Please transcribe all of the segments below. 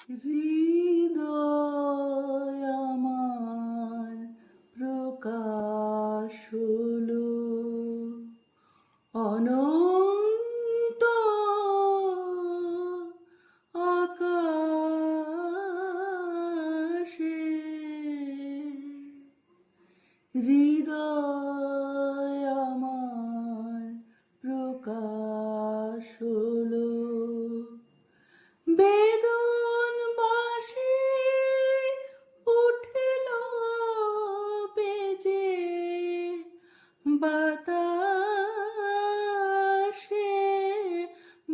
হৃদয় আমার প্রকাশ হলো অনন্ত আকাশে। হৃদয় আমার প্রকাশ হলো বেদন বাঁশি উঠল বেজে বাতাসে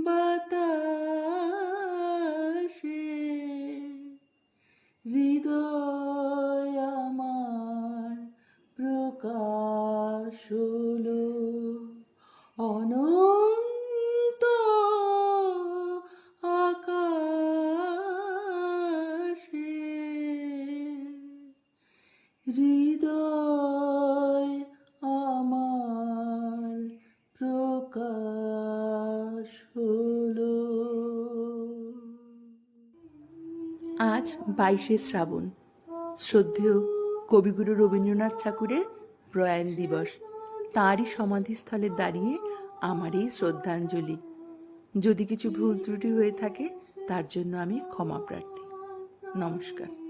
বাতাসে। হৃদয় আমার প্রকাশ হলো অনন্ত আকাশে। হৃদয় আমার প্রকাশ হলো। আজ 22শে শ্রাবণ, শ্রদ্ধেয় কবিগুরু রবীন্দ্রনাথ ঠাকুরের প্রয়াণ দিবস। তাঁরই সমাধিস্থলে দাঁড়িয়ে আমার এই শ্রদ্ধাঞ্জলি। যদি কিছু ভুল ত্রুটি হয়ে থাকে তার জন্য আমি ক্ষমা প্রার্থী। নমস্কার।